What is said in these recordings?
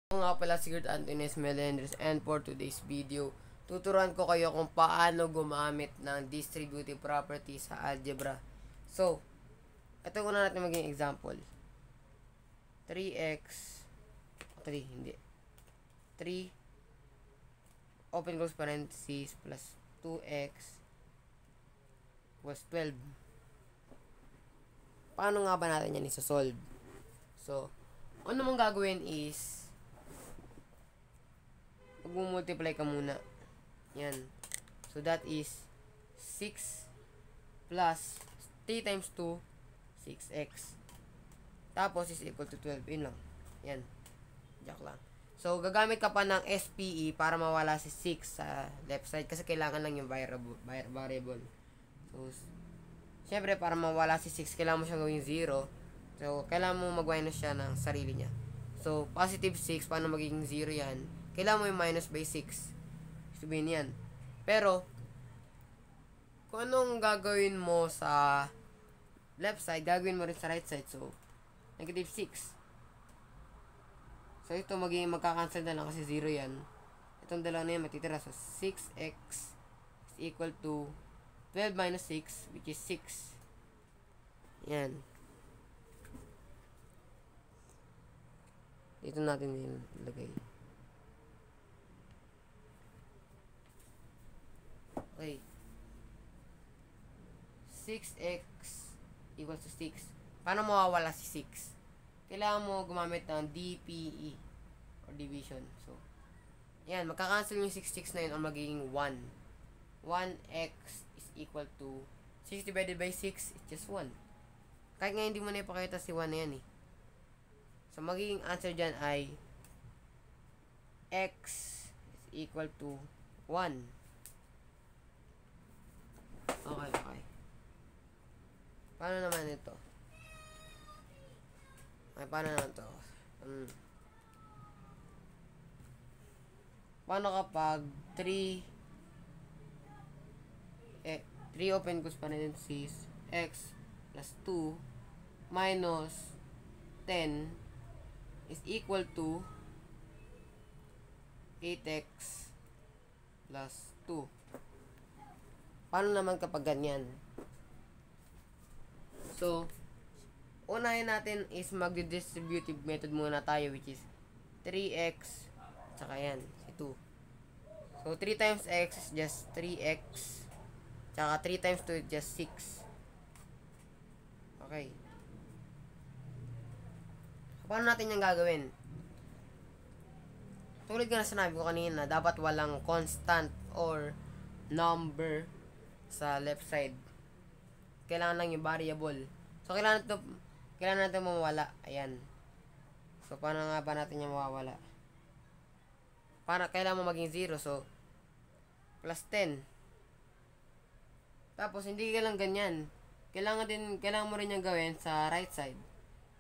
Ako nga pala si Gert Antones Melendres, and for today's video, tuturuan ko kayo kung paano gumamit ng distributive property sa algebra. So, ito muna natin maging example. 3x 3, hindi. 3 open close parenthesis plus 2x equals 12. Paano nga ba natin yan isa-solve? So, ano mong gagawin is mag-multiply ka muna. Yan. So, that is 6 plus 3 times 2, 6x. Tapos, is equal to 12. Yun lang. Yan. Joke lang. So, gagamit ka pa ng SPE para mawala si 6 sa left side kasi kailangan lang yung variable. So, syempre, para mawala si 6, kailangan mo siyang gawing 0. So, kailangan mo mag-minus siya ng sarili niya. So, positive 6, paano magiging 0 yan? Kailangan mo yung minus by 6. Sabihin yan. Pero, kung anong gagawin mo sa left side, gagawin mo rin sa right side. So, negative 6. So, ito magkakancel na lang kasi 0 yan. Itong dalawa na yan matitira. So, 6x is equal to 12 minus 6, which is 6. Yan. Dito natin ilagay. Okay. 6x equals to 6. Paano mawawala si 6? Kailangan mo gumamit ng DPE or division. So, yan. Magkakancel yung 6 na yun ang magiging 1. 1x is equal to 6 divided by 6 is just 1. Kahit nga hindi mo na ipakita si 1 na yan eh. So, magiging answer dyan ay x is equal to 1. Okay. Paano naman ito? Okay, paano naman ito? Paano kapag 3 open close parenthesis x plus 2 minus 10 is equal to 8x plus 2. Paano naman kapag ganyan? So, unahin natin is mag-distributive method muna tayo, which is 3x tsaka yan, si 2. So, 3 times x is just 3x tsaka 3 times 2 is just 6. Okay. Paano natin yung gagawin? Tulad nga na sinabi ko kanina, dapat walang constant or number sa left side. Kailangan lang yung variable. So, kailangan natin mawala. Ayan. So, paano nga ba natin yung mawawala? Kailangan mo maging 0. So, plus 10. Tapos, hindi ka lang ganyan. Kailangan mo rin yung gawin sa right side.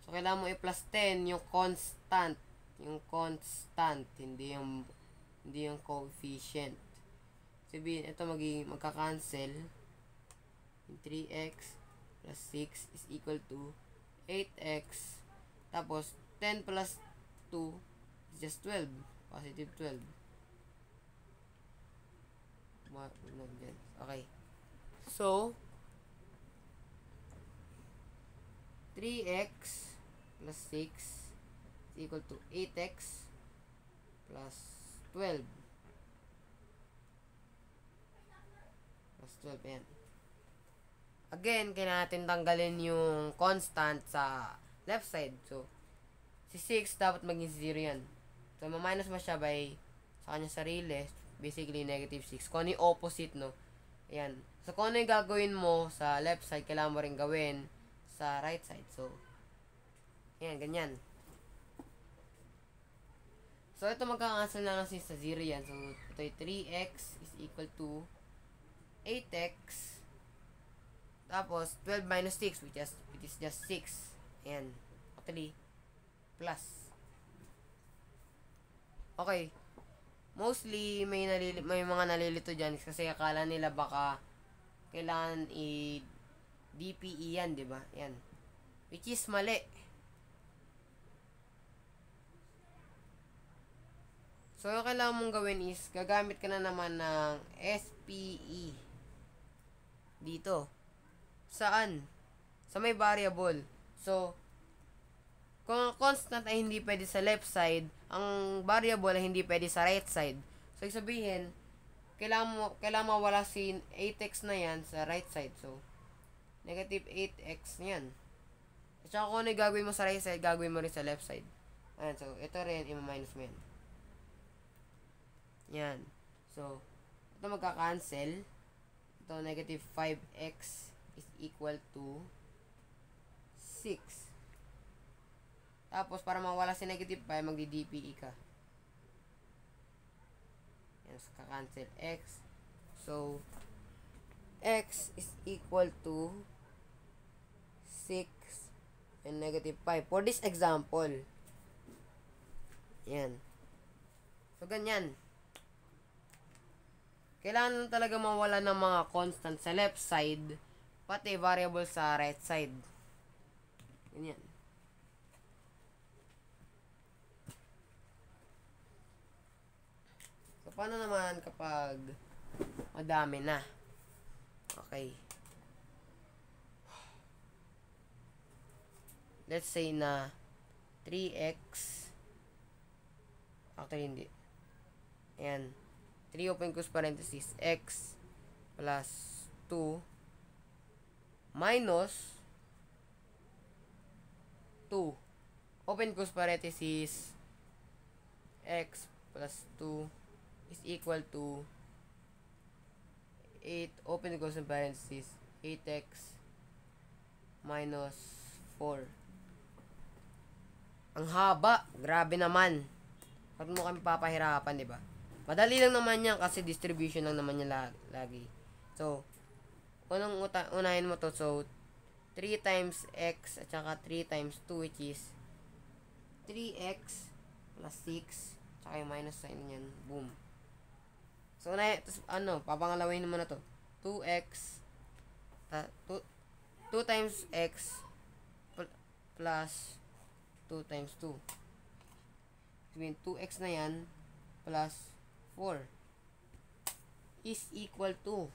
So, kailangan mo i-plus 10 yung constant. Yung constant. Hindi yung coefficient. Sabihin, ito magkakancel. 3x plus 6 is equal to 8x. Tapos, 10 plus 2 is just 12. Positive 12. Okay. So, 3x plus 6 is equal to 8x plus 12. Plus 12, yan. Again, kailangan natin tanggalin yung constant sa left side. So, si 6 dapat maging 0 yan. So, ma-minus mo siya sa kanyang sarili. Basically, negative 6. Kung ano yung opposite, no? Ayan. So, kung ano yung gagawin mo sa left side, kailangan mo rin gawin sa right side. So, ayan, ganyan. So, ito magkakancel na lang sa 0 yan. So, ito ay 3x is equal to 8x. Tapos, 12 minus 6, which is just 6. Ayan. Actually, plus. Okay. Mostly, may mga nalilito dyan kasi akala nila baka kailangan DPE yan, diba? Yan. Which is mali. So, yung kailangan mong gawin is, gagamit ka na naman ng SPE. Dito. Saan? Sa may variable. So, kung ang constant ay hindi pwede sa left side, ang variable ay hindi pwede sa right side. So, sabihin, kailangan mawala si 8x na yan sa right side. So, negative 8x yan. At saka kung ano yung gagawin mo sa right side, gagawin mo rin sa left side. Ayan, so, ito rin, i-minus mo yan. Yan. So, ito magka-cancel. Ito, negative 5x is equal to 6. Tapos, para mawala si negative 5, magdi-DPE ka. Yan, so, ka-cancel x. So, x is equal to 6 and negative 5. For this example, yan. So, ganyan. Kailangan talaga mawala ng mga constant sa left side, pati variable sa right side. Ganyan. So, paano naman kapag madami na? Okay. Let's say na 3x. Actually, hindi. Ayan. 3 open close parenthesis x plus 2 minus 2 open close parenthesis x plus 2 is equal to 8 open close parenthesis 8x minus 4. Ang haba, grabe naman. Ba't mo kami papahirapan, di ba? Madali lang naman yan kasi distribution lang naman yan lagi. So, unahin mo to. So, 3 times x at saka 3 times 2 which is 3x plus 6 tsaka yung minus sign yan. Boom. So, papangalawin mo na to. 2x 2 times x plus 2 times 2. Sabihin, 2x na yan plus 4 is equal to,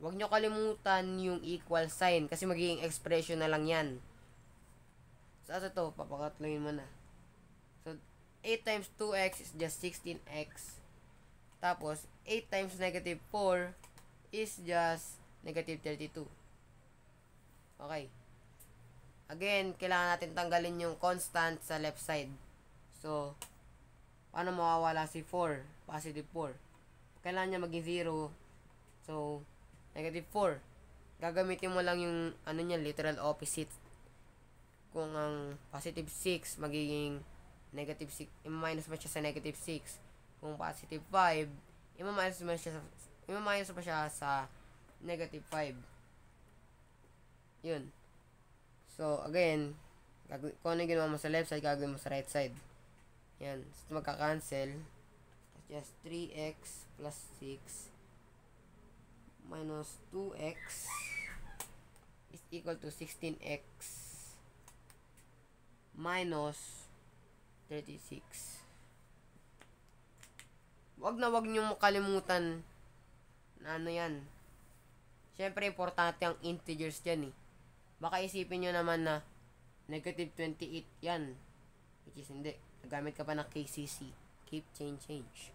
huwag nyo kalimutan yung equal sign kasi magiging expression na lang yan. So, ito to, papakatluin mo na. So, 8 times 2x is just 16x. Tapos, 8 times negative 4 is just negative 32. Okay. Again, kailangan natin tanggalin yung constant sa left side. So, paano mawawala si 4? Positive 4. Kailangan niya maging 0. So, negative 4. Gagamitin mo lang yung niya, literal opposite. Kung ang positive 6 magiging negative 6, i-minus mo siya sa negative 6. Kung positive 5, i-minus mo siya sa negative 5. Yun. So, again, kung ano yung ginawa mo sa left side, gagawin mo sa right side. Yan. So, magka-cancel. Just 3x plus 6 minus 2x is equal to 16x minus 36. Wag nyo makalimutan na yan. Siyempre, importante ang integers dyan eh. Baka isipin nyo naman na negative 28 yan. Which is hindi. Nagamit ka pa ng KCC. Keep, change.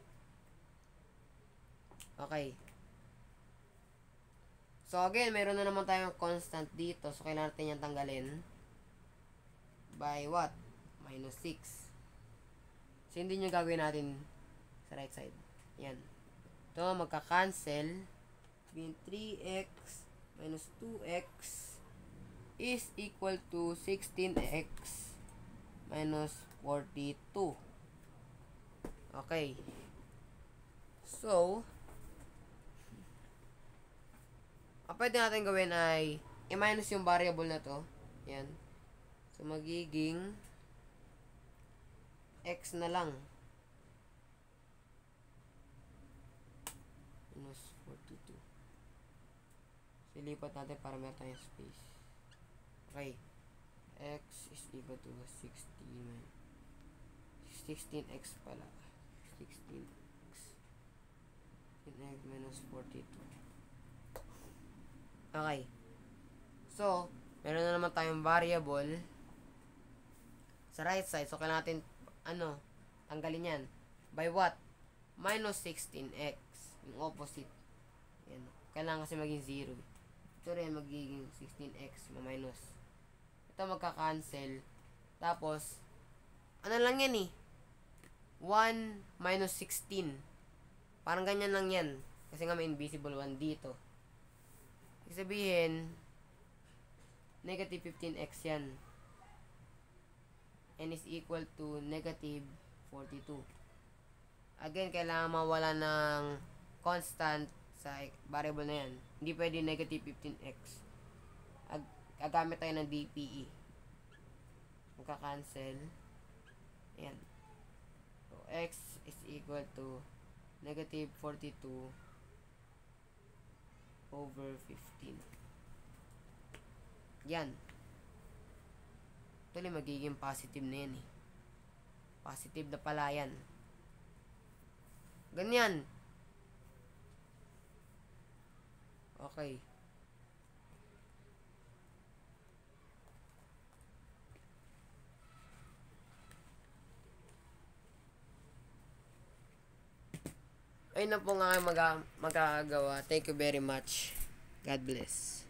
Okay. So, again, meron na naman tayong constant dito. So, kailangan natin yan tanggalin. By what? Minus 6. So, hindi nyo gagawin natin sa right side. Yan. Ito, magka-cancel. Between 3x minus 2x is equal to 16x minus 42. Okay. So, ang pwede natin gawin ay i-minus yung variable na to. Yan. So, magiging x na lang. Minus 42. So, ilipat natin para meron tayong space. Okay. X is equal to 16x pala. 16x. 16x minus 42. Okay. So, meron na naman tayong variable sa right side. So, kailangan natin, tanggalin yan. By what? Minus 16x. Yung opposite. Yan. Kailangan kasi maging 0. Ito rin magiging 16x minus. Ito magka-cancel. Tapos, ano lang yan eh. 1 minus 16. Parang ganyan lang yan. Kasi nga may invisible 1 dito. Ibig sabihin, negative 15x yan. N is equal to negative 42. Again, kailangan mawala ng constant sa variable na yan. Hindi pwede negative 15x. Gagamit tayo ng DPE. Magka-cancel. Ayan. So, x is equal to negative 42 over 15. Yan. Actually, magiging positive na yan eh. Positive na pala yan. Ganyan. Okay. Ayun na po nga magagawa. Thank you very much. God bless.